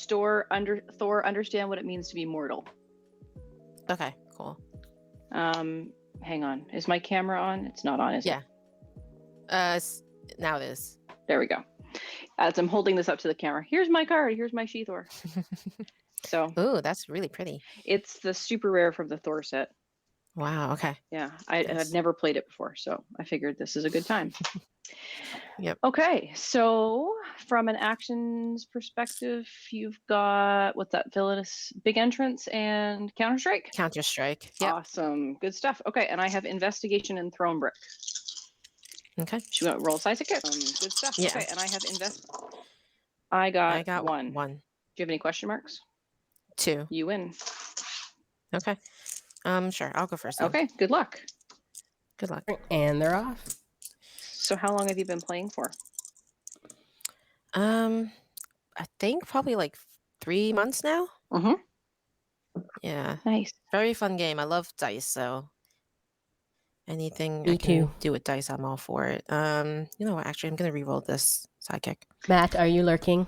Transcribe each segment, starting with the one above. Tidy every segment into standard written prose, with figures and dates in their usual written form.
Thor understand what it means to be mortal. Okay, cool. Hang on. Is my camera on? It's not on, is it? Yeah. Now it is. There we go. As I'm holding this up to the camera, here's my card. Here's my She-Thor. So. Ooh, that's really pretty. It's the super rare from the Thor set. Wow. Okay. Yeah, I've never played it before, so I figured this is a good time. Yep. Okay, so from an actions perspective, you've got, what's that, villainous big entrance and Counter-Strike? Counter-Strike. Yep. Awesome, good stuff. Okay, and I have investigation and thrown brick. Okay. Should we roll size ticket? Good stuff. Yeah. Okay, and I have I got one. One. Do you have any question marks? 2. You win. Okay. Sure. I'll go first. Okay, good luck. Good luck. And they're off. So how long have you been playing for? I think probably like 3 months now. Mm-hmm. Yeah. Nice. Very fun game. I love dice, so anything Me I can too. do with dice, I'm all for it. You know what? Actually, I'm gonna re-roll this sidekick. Matt, are you lurking?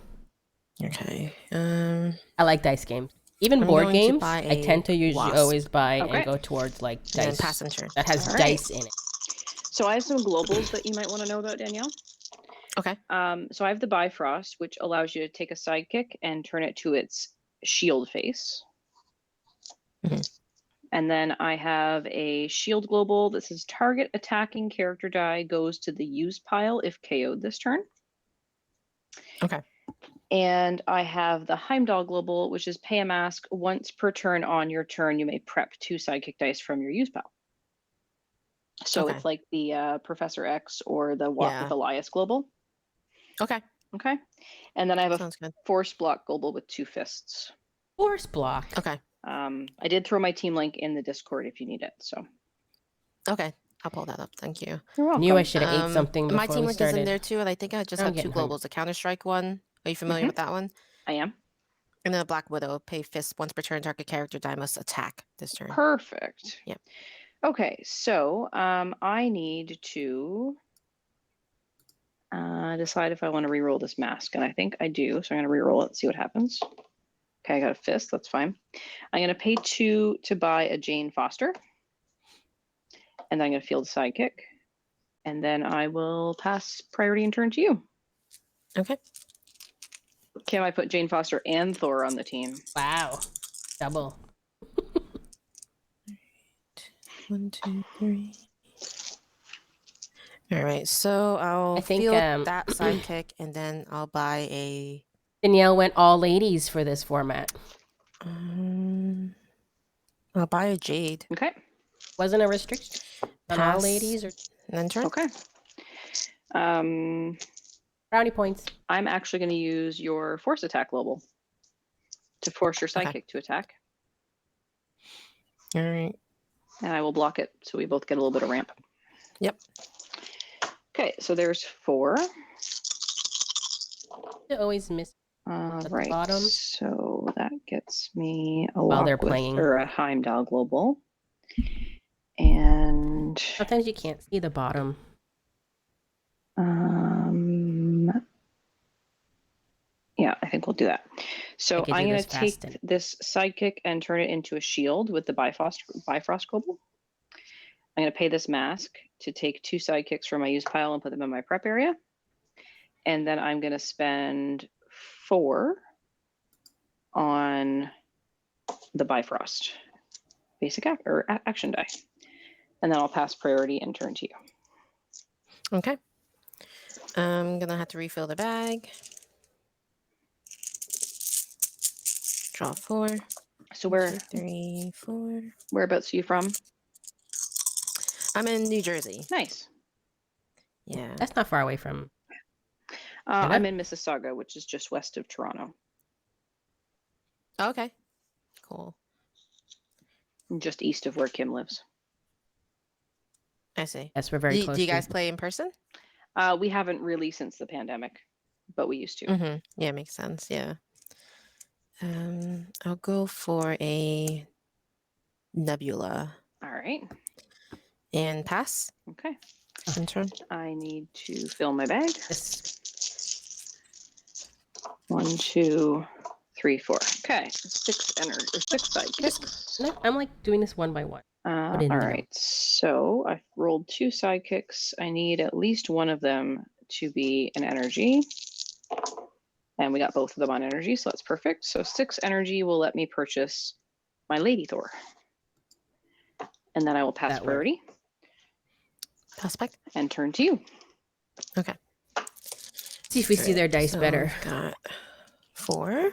Okay. I like dice games. Even I'm board going to games, buy I tend to a usually wasp. always buy Okay. and go towards like And then dice passenger. that has All right. dice in it. So I have some globals that you might want to know about, Danielle. Okay. So I have the Bifrost, which allows you to take a sidekick and turn it to its shield face. Mhm. And then I have a shield global that says target attacking character die goes to the use pile if KO'd this turn. Okay. And I have the Heimdall global, which is pay a mask once per turn on your turn. You may prep 2 sidekick dice from your use pile. So Okay. it's like the Professor X or the Walk with Elias global. Okay. Okay. And then I have a Sounds good. force block global with 2 fists. Force block. Okay. I did throw my team link in the Discord if you need it. So Okay. I'll pull that up. Thank you. you're welcome. Knew I should have ate something before My team we link started. is in there too, and I think I just I'm have 2 getting hungry. globals. The Counter-Strike one. Are you familiar with that one? I am. And then the Black Widow. Pay fist once per turn. Target character die must attack this turn. Perfect. Yep. Okay, so I need to decide if I want to re-roll this mask, and I think I do. So I'm going to re-roll it and see what happens. Okay, I got a fist. That's fine. I'm going to pay 2 to buy a Jane Foster, and then I'm going to field a sidekick, and then I will pass priority and turn to you. Okay. Can I put Jane Foster and Thor on the team? Wow. Double. 1, 2, 3. All right, so I'll I think, field that sidekick, and then I'll buy a. Danielle went all ladies for this format. I'll buy a Jade. Okay. Wasn't a restriction on all Pass. ladies or And then turn. Okay. brownie points. I'm actually going to use your force attack global to force your sidekick to attack. All right. And I will block it so we both get a little bit of ramp. Yep. Okay, so there's 4. I always miss Right. the bottom. So that gets me a While walk they're with, playing. or a Heimdall global. And Sometimes you can't see the bottom. yeah, I think we'll do that. So could do I'm going this to take fast and- this sidekick and turn it into a shield with the Bifrost global. I'm going to pay this mask to take 2 sidekicks from my use pile and put them in my prep area. And then I'm going to spend 4 on the Bifrost basic action die. And then I'll pass priority and turn to you. Okay. I'm gonna have to refill the bag. Draw 4. So 1, 2, 3, 4. whereabouts are you from? I'm in New Jersey. Nice. Yeah. That's not far away from. I'm in Mississauga, which is just west of Toronto. Okay. Cool. Just east of where Kim lives. I see. Yes, we're very close. Do you guys play in person? We haven't really since the pandemic, but we used to. Mm-hmm. Yeah, makes sense. Yeah. I'll go for a Nebula All right. and pass. Okay. And turn. I need to fill my bag. Yes. 1, 2, 3, 4. Okay, 6 energy, 6 sidekicks. No, I'm like doing this one by one. Put in All them. right, so I've rolled 2 sidekicks. I need at least one of them to be an energy. And we got both of them on energy, so that's perfect. So 6 energy will let me purchase my Lady Thor. And then I will pass That works. priority Prospect. and turn to you. Okay. See if we see their dice so better. we've got 4.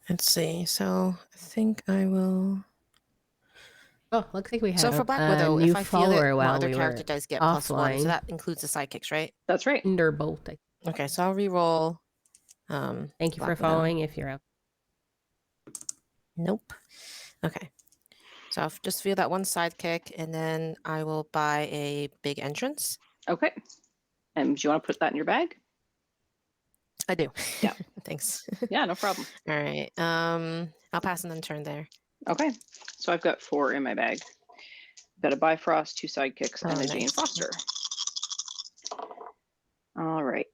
Let's see. So I think I will. Oh, looks like we have So for Black a Widow, new if I feel it, follower one while other we character were does get +1. offline. So that includes the sidekicks, right? That's right. Thunderbolt. Okay, so I'll re-roll. Thank you Black for Widow. following if you're out. Nope. Okay. So I'll just feel that one sidekick, and then I will buy a big entrance. Okay. And do you want to put that in your bag? I do. Yeah. Thanks. Yeah, no problem. All right. I'll pass and then turn there. Okay. So I've got 4 in my bag. Got a Bifrost, 2 sidekicks, and Oh, a Jane nice. Foster. All right.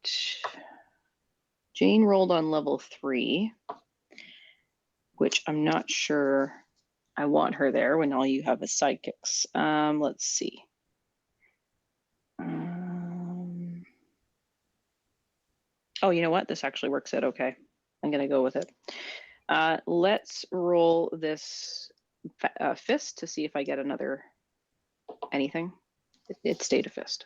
Jane rolled on level 3, which I'm not sure I want her there when all you have is sidekicks. Let's see. Oh, you know what? This actually works out okay. I'm going to go with it. Let's roll this fist to see if I get another anything. It stayed a fist.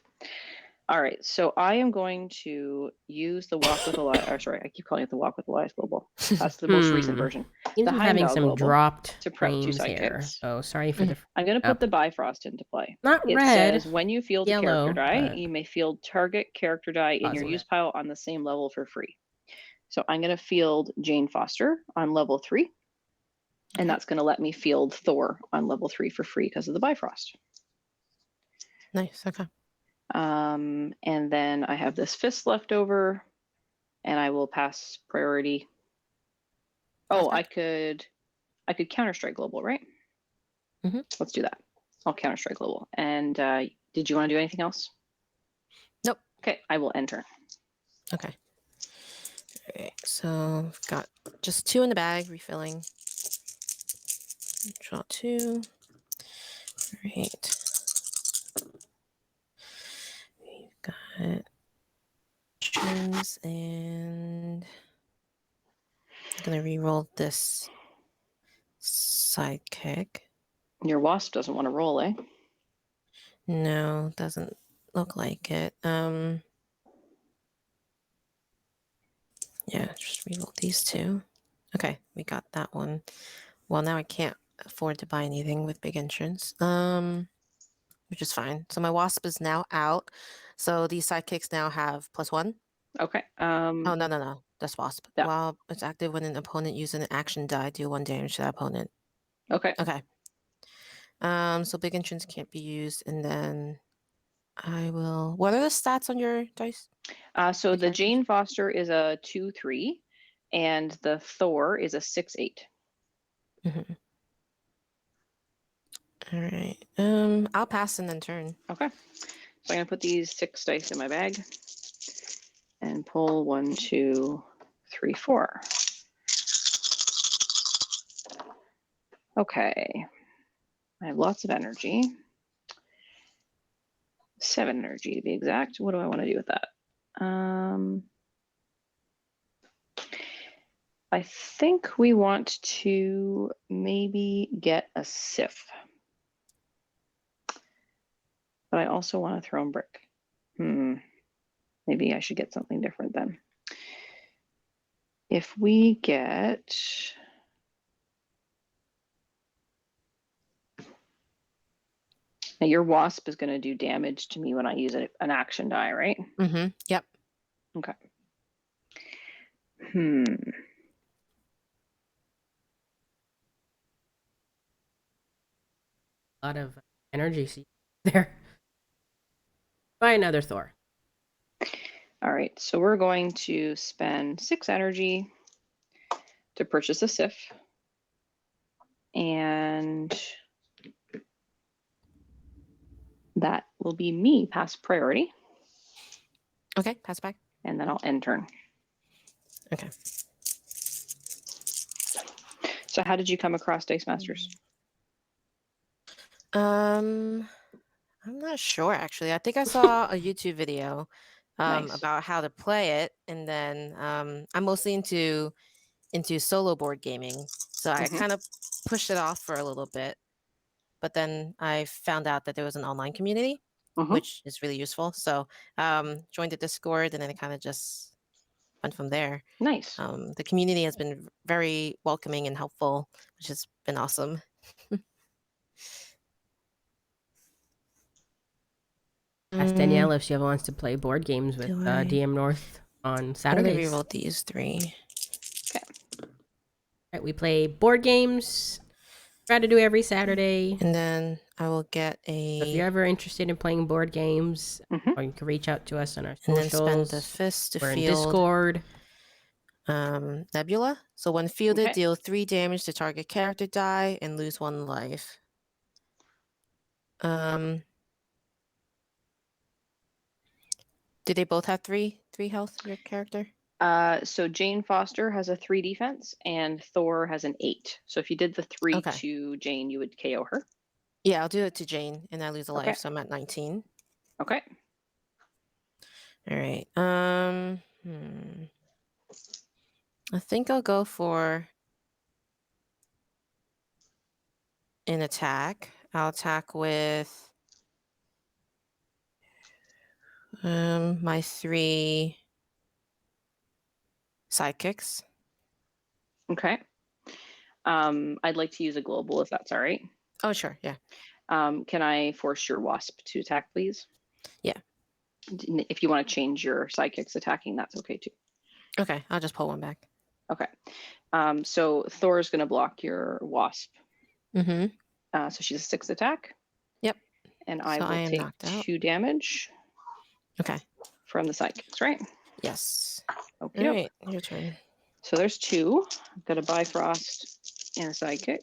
All right, so I am going to use the Walk with Elias. Or sorry, I keep calling it the Walk with Elias Global. That's the most recent version. Seems The I'm having Heimdall some Global dropped to prep 2 frames here. sidekicks. Oh, sorry for the. I'm going to put up. the Bifrost into play. Not It red. says when you field a yellow, character die, but you may field target character die in your Positive. use pile on the same level for free. So I'm going to field Jane Foster on level 3. And that's going to let me field Thor on level 3 for free because of the Bifrost. Nice. Okay. And then I have this fist left over, and I will pass priority. Oh, I could Counter-Strike Global, right? Mm-hmm. Let's do that. I'll Counter-Strike Global. And did you want to do anything else? Nope. Okay, I will enter. Okay. All right. So I've got just 2 in the bag, refilling. Draw 2. All right. We've got options, and I'm gonna re-roll this sidekick. Your Wasp doesn't want to roll, eh? No, doesn't look like it. Yeah, just re-roll these 2. Okay, we got that one. Well, now I can't afford to buy anything with big entrance. Which is fine. So my Wasp is now out. So these sidekicks now have +1. Okay. Oh, no. That's Wasp. Yeah. While it's active when an opponent uses an action die, deal 1 damage to that opponent. Okay. Okay. So big entrance can't be used, and then I will. What are the stats on your dice? So the characters? Jane Foster is a 2/3, and the Thor is a 6/8. Mm-hmm. All right. I'll pass and then turn. Okay. So I'm gonna put these 6 dice in my bag and pull 1, 2, 3, 4. Okay. I have lots of energy. 7 energy to be exact. What do I want to do with that? I think we want to maybe get a Sif. But I also want a Throne Brick. Maybe I should get something different then. If we get... Now your Wasp is going to do damage to me when I use an action die, right? Mm-hmm. Yep. Okay. a lot of energy there. Buy another Thor. All right, so we're going to spend 6 energy to purchase a Sif. And that will be me, pass priority, Okay, pass back. and then I'll end turn. Okay. So how did you come across Dice Masters? I'm not sure actually. I think I saw a YouTube video Nice. about how to play it, and then I'm mostly into solo board gaming, so I Mhm. kind of pushed it off for a little bit. But then I found out that there was an online community, Mhm. which is really useful. So joined the Discord, and then it kind of just went from there. Nice. The community has been very welcoming and helpful, which has been awesome. Ask Danielle if she ever wants to play board games with Do I- DM North on I'm gonna Saturdays. reroll these 3. Right, we play board games. Try to do every Saturday. And then I will get If you're a ever interested in playing board games, Mhm. or you can reach out to us on our and then spend socials. the fist to We're in field Discord. Nebula. So when fielded, Okay. deal 3 damage to target character die and lose 1 life. Do they both have 3 health, your character? So Jane Foster has a 3 defense and Thor has an 8. So if you did the 3 Okay. to Jane, you would KO her. Yeah, I'll do it to Jane and I lose a life, Okay. so I'm at 19. Okay. All right. I think I'll go for an attack. I'll attack with my 3 sidekicks. Okay. I'd like to use a global if that's all right. Oh, sure. Yeah. Can I force your wasp to attack, please? Yeah. If you want to change your sidekicks attacking, that's okay too. Okay, I'll just pull 1 back. Okay. So Thor is going to block your wasp. Mm-hmm. So she's a 6 attack. Yep. And I So will I am take knocked out. 2 damage Okay. from the sidekicks, right? Yes. Okay. All right, your turn. So there's 2. I've got a Bifrost and a sidekick,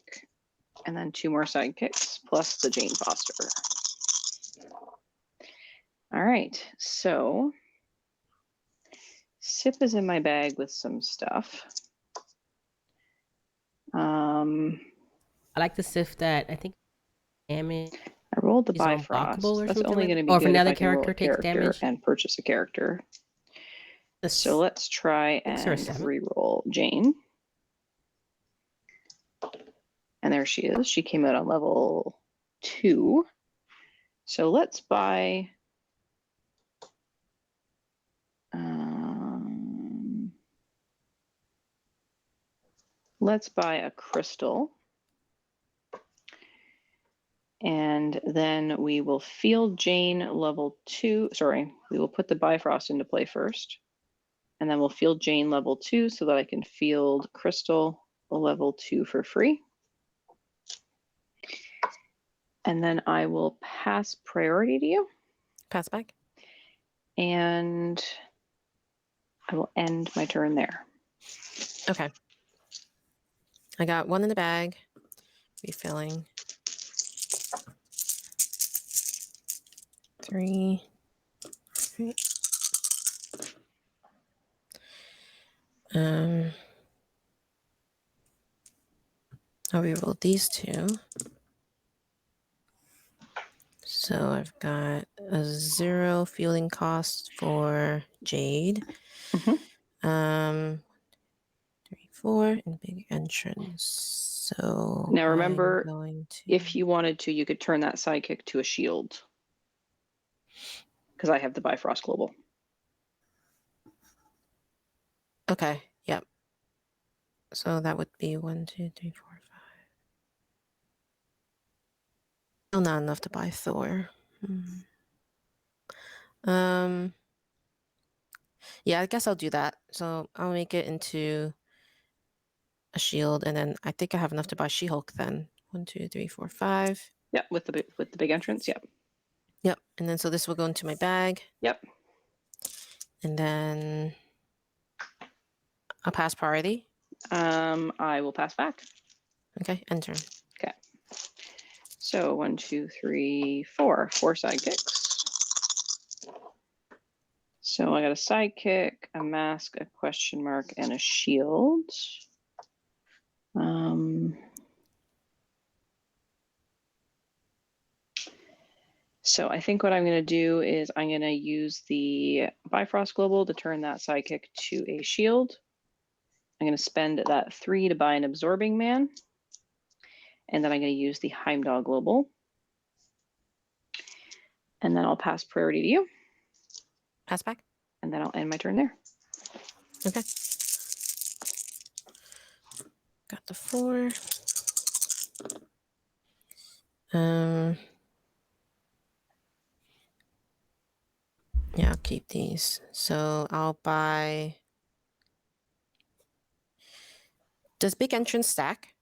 and then 2 more sidekicks plus the Jane Foster. All right. So Sip is in my bag with some stuff. I like the Sif that I think damage I rolled the is Bifrost. unblockable or That's something only like going to that. be Or if good if another I can roll a character takes character damage. and purchase a character. The So let's try 6 and or 7. re-roll Jane. And there she is. She came out on level 2. So let's buy. Let's buy a crystal. And then we will field Jane level 2. Sorry, we will put the Bifrost into play first. And then we'll field Jane level 2 so that I can field Crystal level 2 for free. And then I will pass priority to you. Pass back. And I will end my turn there. Okay. I got 1 in the bag. Refilling. 3. Right. I'll reroll these 2. So I've got a 0 fielding cost for Jade. Mhm. 3, 4, and big entrance. So Now I'm remember, going to. if you wanted to, you could turn that sidekick to a shield. Because I have the Bifrost Global. Okay. Yep. So that would be 1, 2, 3, 4, 5. Still not enough to buy Thor. Yeah, I guess I'll do that. So I'll make it into a shield, and then I think I have enough to buy She-Hulk then. 1, 2, 3, 4, 5. Yep, with the big entrance. Yep. Yep. And then so this will go into my bag. Yep. And then I'll pass priority. I will pass back. Okay, enter. Okay. So 1, 2, 3, 4. 4 sidekicks. So I got a sidekick, a mask, a question mark, and a shield. So I think what I'm going to do is I'm going to use the Bifrost Global to turn that sidekick to a shield. I'm going to spend that 3 to buy an Absorbing Man. And then I'm going to use the Heimdall Global. And then I'll pass priority to you. Pass back. And then I'll end my turn there. Okay. Got the 4. Yeah, I'll keep these. So I'll buy. Does Big Entrance stack?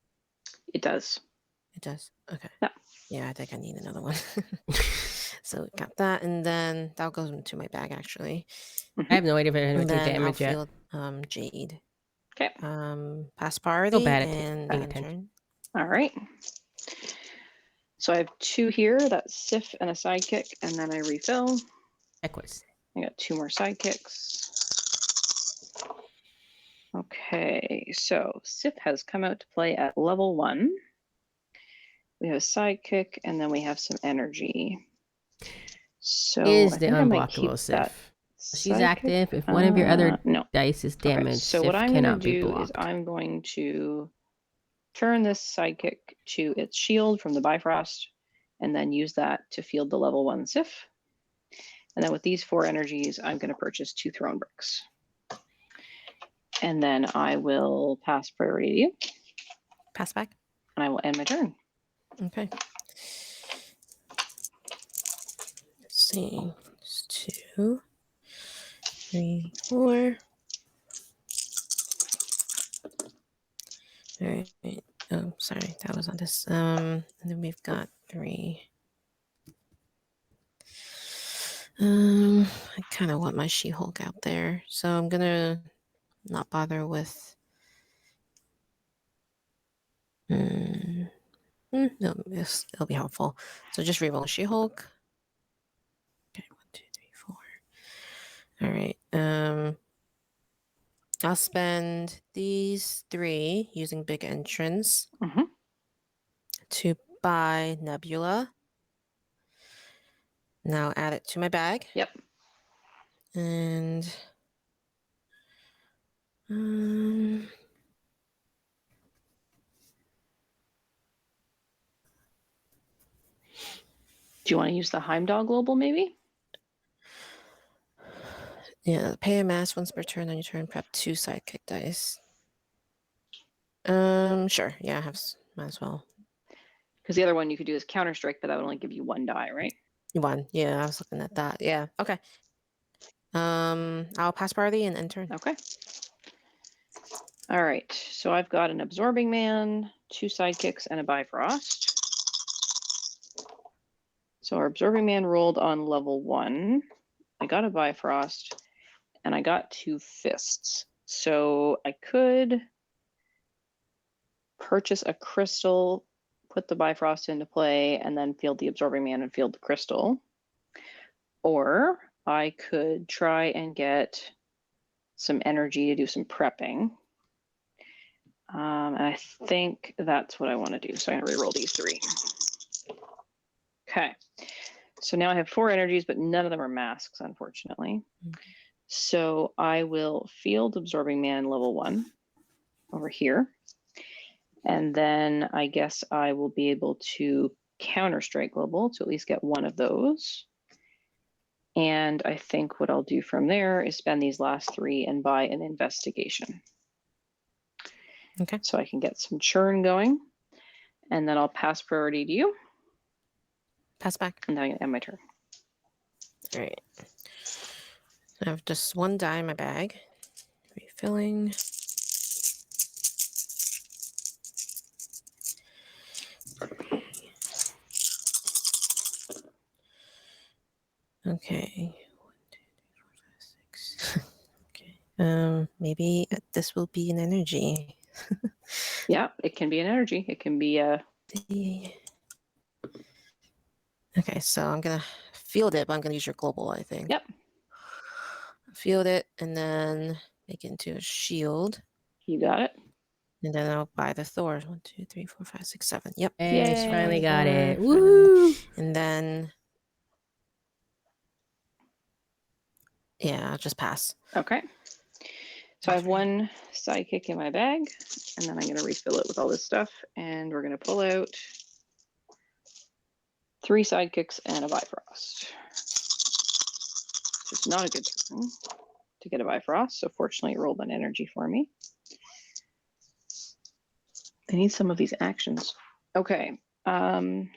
It does. It does. Okay. Yeah. Yeah, I think I need another one. So we got that, and then that goes into my bag actually. I have no idea if it And would take then I'll damage yet. field Jade. Okay. Feel Pass priority bad at and paying end attention. turn. All right. So I have 2 here. That's Sif and a sidekick, and then I refill. Equus. I got 2 more sidekicks. Okay, so Sif has come out to play at level 1. We have a sidekick, and then we have some energy. So Is I the think I might keep unblockable that Sif? She's sidekick. active. If one of your other No. dice is damaged, So Sif what I'm going to cannot be do is blocked. I'm going to turn this sidekick to its shield from the Bifrost, and then use that to field the level 1 Sif. And then with these 4 energies, I'm going to purchase 2 throne bricks. And then I will pass priority to you. Pass back. And I will end my turn. Okay. Let's see. It's 2, 3, 4. All right. Oh, sorry, that was on this. And then we've got 3. I kind of want my She-Hulk out there, so I'm gonna not bother with. No, it'll be helpful. So just reroll She-Hulk. Okay, 1, 2, 3, 4. All right. I'll spend these 3 using Big Entrance to buy Nebula. Now add it to my bag. Yep. And Do you want to use the Heimdall Global maybe? yeah, pay a mass once per turn on your turn. Prep 2 sidekick dice. Sure. Yeah, might as well. Because the other one you could do is Counter Strike, but that would only give you 1 die, right? 1. Yeah, I was looking at that. Yeah. Okay. I'll pass priority and end turn. Okay. All right. So I've got an Absorbing Man, 2 sidekicks, and a Bifrost. So our Absorbing Man rolled on level 1. I got a Bifrost, and I got 2 fists. So I could purchase a crystal, put the Bifrost into play, and then field the Absorbing Man and field the crystal. Or I could try and get some energy to do some prepping. And I think that's what I want to do. So I'm going to reroll these 3. Okay. So now I have 4 energies, but none of them are masks, unfortunately. So I will field Absorbing Man level 1 over here. And then I guess I will be able to Counter Strike Global to at least get 1 of those. And I think what I'll do from there is spend these last 3 and buy an Investigation. Okay. So I can get some churn going. And then I'll pass priority to you. Pass back. And then I'm going to end my turn. All right. I have just 1 die in my bag. Refilling. Okay. 1, 2, 3, 4, 5, 6. Okay. Maybe this will be an energy. Yeah, it can be an energy. It can be a. Okay, so I'm gonna field it, but I'm gonna use your global, I think. Yep. Field it and then make it into a shield. You got it. And then I'll buy the Thor. 1, 2, 3, 4, 5, 6, 7. Yep. Hey, she finally Yay. got it. Finally. Woo! And then, yeah, I'll just pass. Okay. So I have one sidekick in my bag, and then I'm going to refill it with all this stuff, and we're going to pull out 3 sidekicks and a Bifrost. It's not a good turn to get a Bifrost, so fortunately it rolled an energy for me. I need some of these actions. Okay. 1,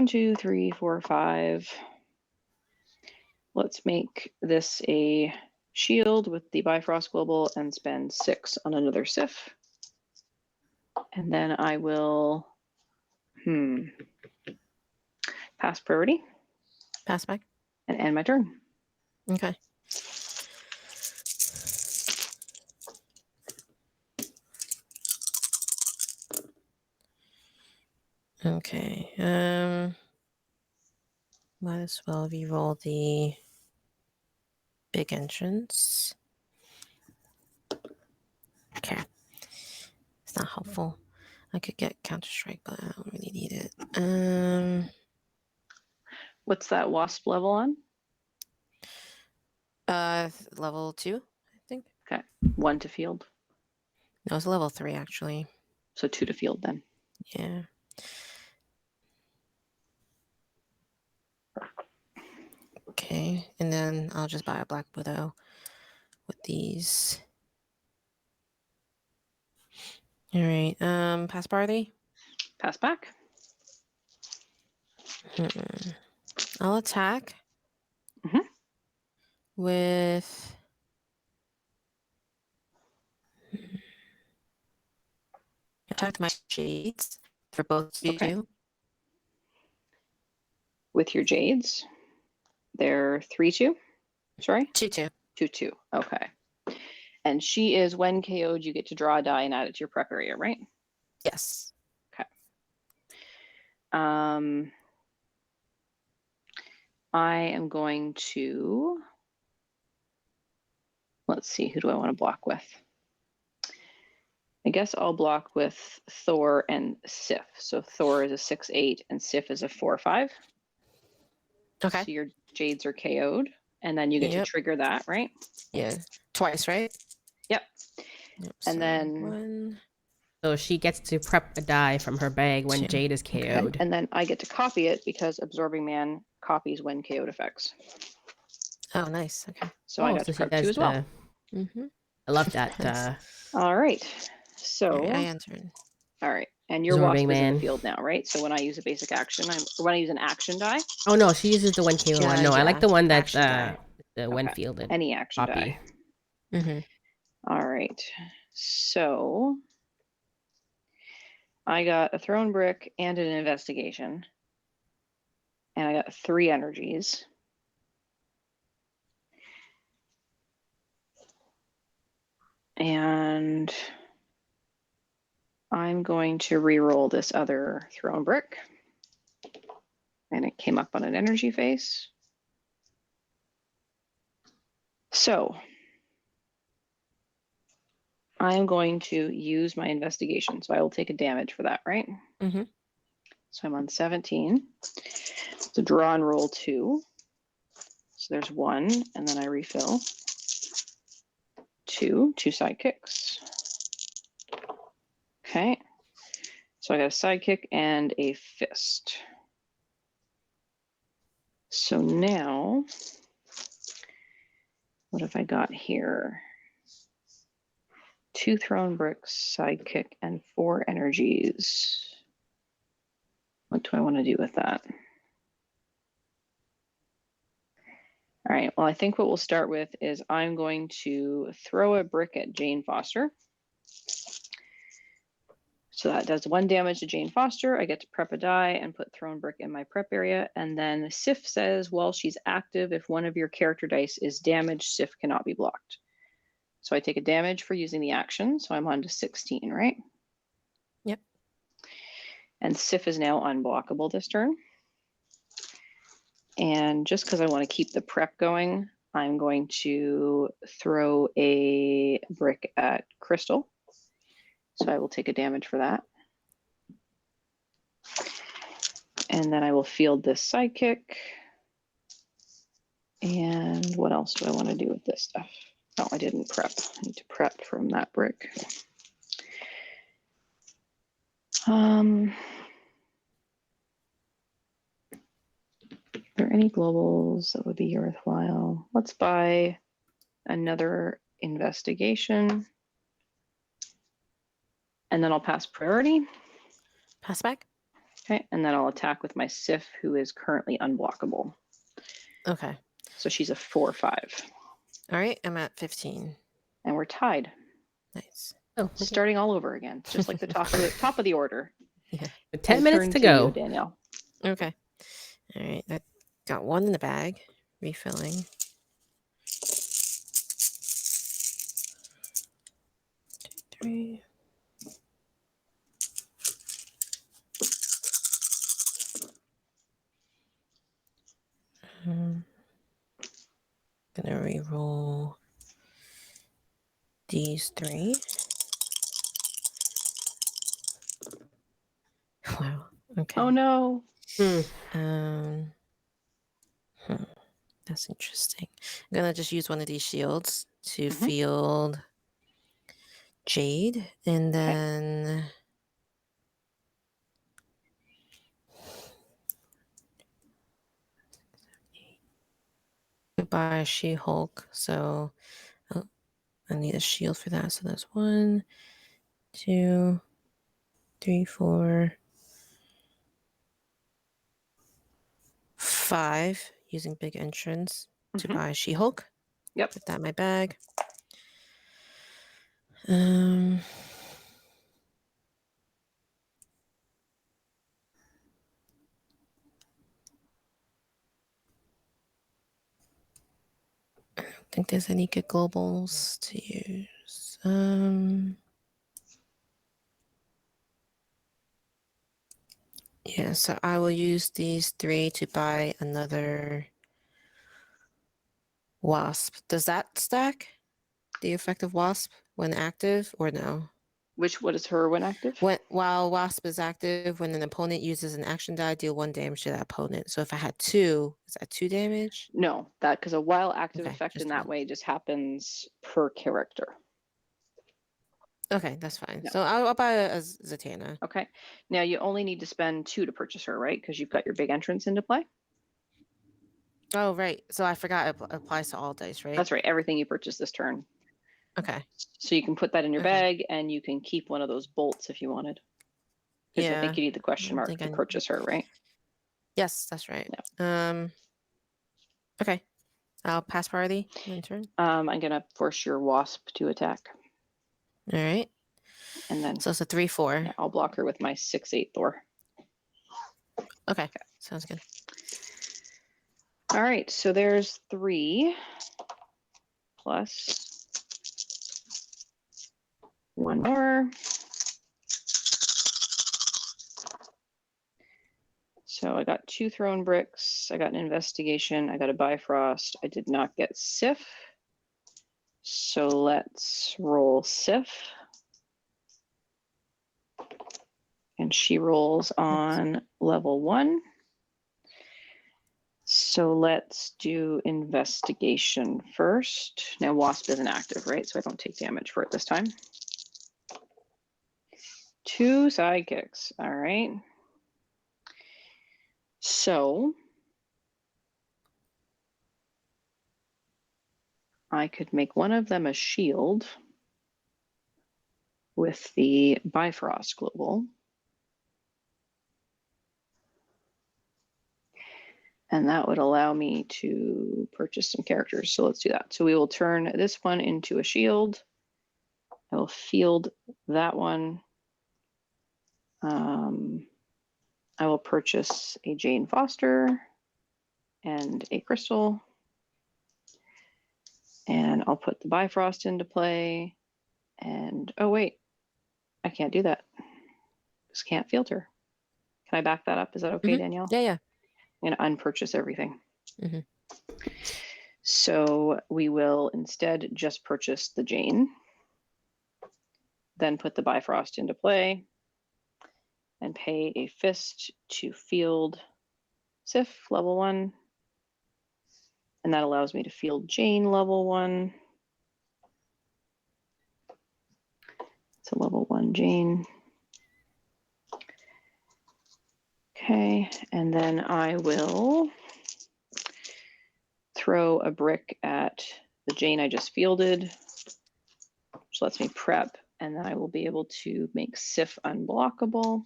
2, 3, 4, 5. Let's make this a shield with the Bifrost Global and spend 6 on another Sif. And then I will pass priority Pass back. and end my turn. Okay. Okay. Might as well re-roll the big entrance. Okay. It's not helpful. I could get Counter Strike, but I don't really need it. What's that wasp level on? Level 2, I think. Okay. 1 to field. No, it's level 3 actually. So 2 to field then. Yeah. Okay, and then I'll just buy a Black Widow with these. All right. Pass party. Pass back. I'll attack with attack my shades for both of Okay. you. With your Jades. They're 3-2. Sorry? 2-2. 2-2. Okay. And she is, when KO'd, you get to draw a die and add it to your prep area, right? Yes. Okay. I am going to, let's see, who do I want to block with? I guess I'll block with Thor and Sif. So Thor is a 6-8 and Sif is a 4-5. Okay. So your Jades are KO'd, and then you get to trigger that, right? Yeah. Twice, right? Yep. And so then 1. So she gets to prep a die from her bag when 2. Jade is KO'd. And then I get to copy it because Absorbing Man copies when KO'd effects. Oh, nice. Okay. So I got to prep 2 as well. I love that. Nice. All right. So I entered. all right. And your Absorbing wasp is in Man. the field now, right? So when I use a basic action, when I use an action die. Oh no, she uses the when KO one. No, I like the one that's the when fielded. Any action copy. die. All right. So I got a thrown brick and an investigation. And I got 3 energies. And I'm going to re-roll this other thrown brick. And it came up on an energy face. So I'm going to use my investigation. So I will take a damage for that, right? So I'm on 17. So draw and roll 2. So there's 1, and then I refill. 2 sidekicks. Okay. So I got a sidekick and a fist. So now, what have I got here? 2 thrown bricks, sidekick, and 4 energies. What do I want to do with that? All right, well, I think what we'll start with is I'm going to throw a brick at Jane Foster. So that does 1 damage to Jane Foster. I get to prep a die and put thrown brick in my prep area. And then Sif says, while she's active, if one of your character dice is damaged, Sif cannot be blocked. So I take a damage for using the action. So I'm on to 16, right? Yep. And Sif is now unblockable this turn. And just because I want to keep the prep going, I'm going to throw a brick at Crystal. So I will take a damage for that. And then I will field this sidekick. And what else do I want to do with this stuff? No, I didn't prep. I need to prep from that brick. Are there any globals that would be worthwhile? Let's buy another investigation. And then I'll pass priority. Pass back. Okay, and then I'll attack with my Sif, who is currently unblockable. Okay. So she's a 4/5. All right, I'm at 15. And we're tied. Nice. Oh, okay. Starting all over again, just like the top of the order. Yeah. With 10 I'll minutes turn to go. you, Danielle. Okay. All right, that got one in the bag. Refilling. Three. Gonna re-roll these 3. Wow. Okay. Oh no. Um. That's interesting. I'm gonna just use one of these shields to field Jade, and then buy She-Hulk. So I need a shield for that. So that's 1, 2, 3, 4, 5. Using big entrance to buy She-Hulk. Yep. Put that in my bag. I don't think there's any good globals to use. Yeah, so I will use these 3 to buy another Wasp. Does that stack the effective Wasp when active or no? What is her when active? While Wasp is active, when an opponent uses an action die, deal 1 damage to that opponent. So if I had 2, is that 2 damage? No, that because a while active Okay, effect just in that 1. way just happens per character. Okay, that's fine. Yeah. So I'll buy a Zatanna. Okay. Now you only need to spend 2 to purchase her, right? Because you've got your big entrance into play. Oh, right. So I forgot it applies to all dice, right? That's right. Everything you purchase this turn. Okay. So you can put that in your Okay. bag, and you can keep one of those bolts if you wanted. Because I think you need the question mark to purchase her, right? Yes, that's right. Okay. I'll pass priority in turn. I'm gonna force your Wasp to attack. All right. And then So it's a 3/4. yeah, I'll block her with my 6/8 Thor. Okay. Sounds good. All right, so there's 3 plus 1 more. So I got 2 thrown bricks. I got an investigation. I got a Bifrost. I did not get Sif. So let's roll Sif. And she rolls on level 1. So let's do investigation first. Now Wasp isn't active, right? So I don't take damage for it this time. 2 sidekicks. All right. So I could make one of them a shield with the Bifrost Global. And that would allow me to purchase some characters. So let's do that. So we will turn this one into a shield. I will field that one. I will purchase a Jane Foster and a Crystal. And I'll put the Bifrost into play. And oh wait, I can't do that. Just can't field her. Can I back that up? Is that okay, Mhm. Danielle? Yeah, yeah. I'm going to unpurchase everything. Mhm. So we will instead just purchase the Jane, then put the Bifrost into play, and pay a fist to field Sif level 1. And that allows me to field Jane level 1. It's a level 1 Jane. Okay, and then I will throw a brick at the Jane I just fielded, which lets me prep, and then I will be able to make Sif unblockable.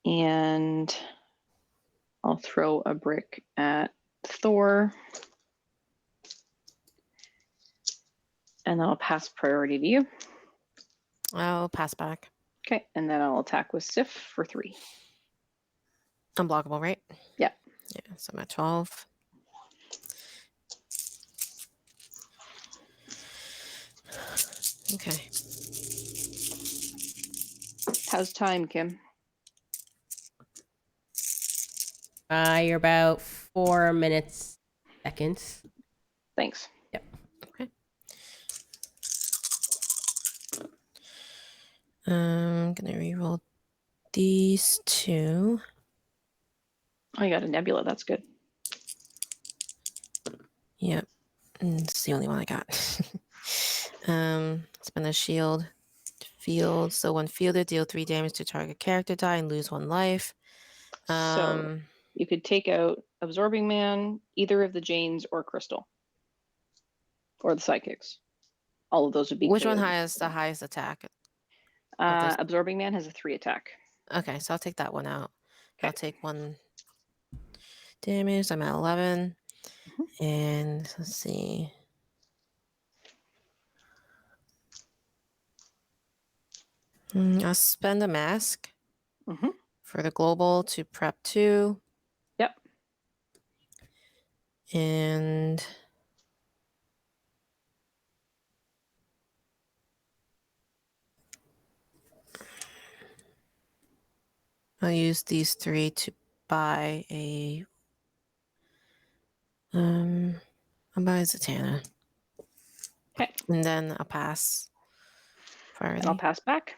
And I'll throw a brick at Thor. And then I'll pass priority to you. I'll pass back. Okay, and then I'll attack with Sif for 3. Unblockable, right? Yeah. Yeah, so I'm at 12. Okay. How's time, Kim? You're about 4 minutes, seconds. Thanks. Okay. I'm gonna reroll these 2. Oh, you got a nebula. That's good. Yep. It's the only one I got. Spend a shield. Field. So when fielded, deal 3 damage to target character die and lose 1 life. So you could take out Absorbing Man, either of the Janes, or Crystal. Or the Sidekicks. All of those would be which one KO'd. has the highest attack? of this? Absorbing Man has a 3 attack. Okay, so I'll take that one out. Okay. I'll take 1 damage. I'm at 11. And let's see. I'll spend a mask Mhm. for the global to prep 2. Yep. And I'll use these 3 to buy a I'll buy a Zatanna. Okay. And then I'll pass. And I'll pass back.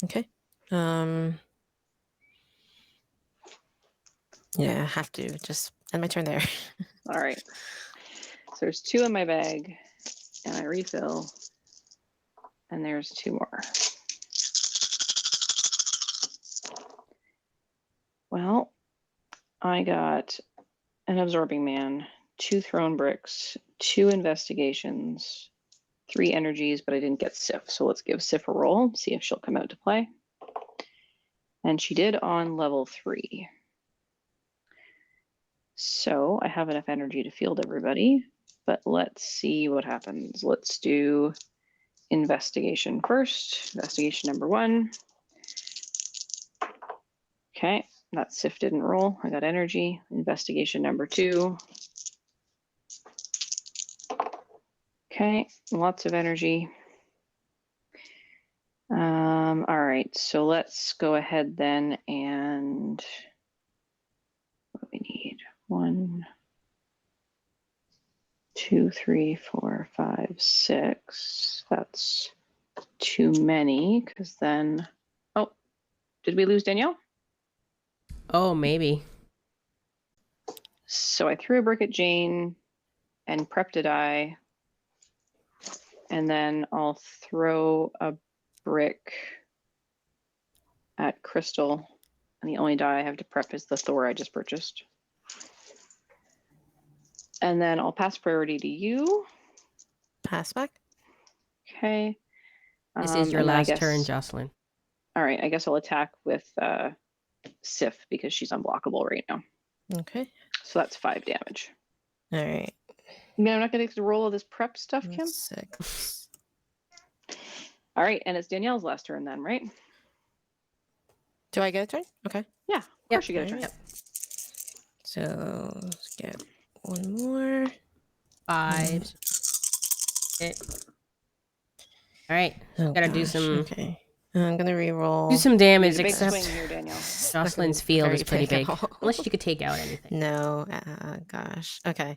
Okay. Yeah, I have to just end my turn there. All right. So there's 2 in my bag, and I refill, and there's 2 more. Well, I got an Absorbing Man, 2 Thrown Bricks, 2 Investigations, 3 Energies, but I didn't get Sif. So let's give Sif a roll, see if she'll come out to play. And she did on level 3. So I have enough energy to field everybody, but let's see what happens. Let's do Investigation first. Investigation number 1. Okay, that Sif didn't roll. I got energy. Investigation number 2. Okay, lots of energy. All right, so let's go ahead then and what do we need? 1, 2, 3, 4, 5, 6. That's too many because then, oh, did we lose Danielle? Oh, maybe. So I threw a brick at Jane and prepped a die. And then I'll throw a brick at Crystal. And the only die I have to prep is the Thor I just purchased. And then I'll pass priority to you. Pass back. Okay. This is your and then last turn, Jocelyn. All right, I guess I'll attack with Sif because she's unblockable right now. Okay. So that's 5 damage. All right. I mean, I'm not going to get the roll of this prep stuff, Kim. 6. All right, and it's Danielle's last turn then, right? Do I get a turn? Okay. Yeah, of course you get a turn. Alright. So let's get 1 more. 5. 6. All right. Oh, Gotta do gosh, some okay. I'm gonna reroll. Do some You damage, need a big except swing here, Danielle. Jocelyn's Fucking field very is pretty big. at all. Unless you could take out anything. No, gosh. Okay.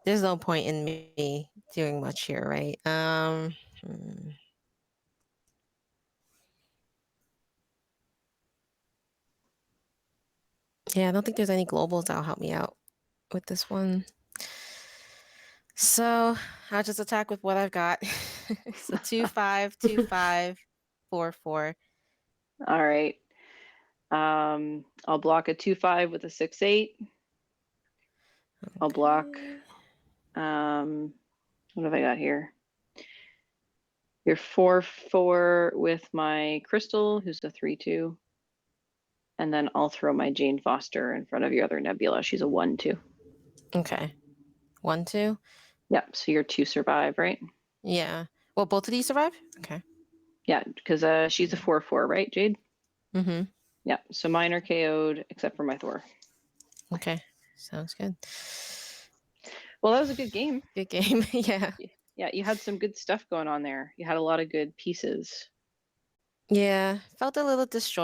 There's no point in me doing much here, right? Yeah, I don't think there's any globals that'll help me out with this one. So I'll just attack with what I've got. So 2-5, 2-5, 4-4. All right. I'll block a 2/5 with a 6/8. I'll block. Okay. What have I got here? You're 4/4 with my crystal, who's a 3/2. And then I'll throw my Jane Foster in front of your other Nebula. She's a 1/2. Okay. 1-2. Yep. So your 2 survive, right? Yeah. Well, both of these survive. Okay. Yeah, because she's a 4/4, right, Jade? Mm-hmm. Yeah. So mine are KO'd except for my Thor. Okay. Sounds good. Well, that was a good game. Good game. Yeah. Yeah, you had some good stuff going on there. You had a lot of good pieces. Yeah. Felt a little disjointed.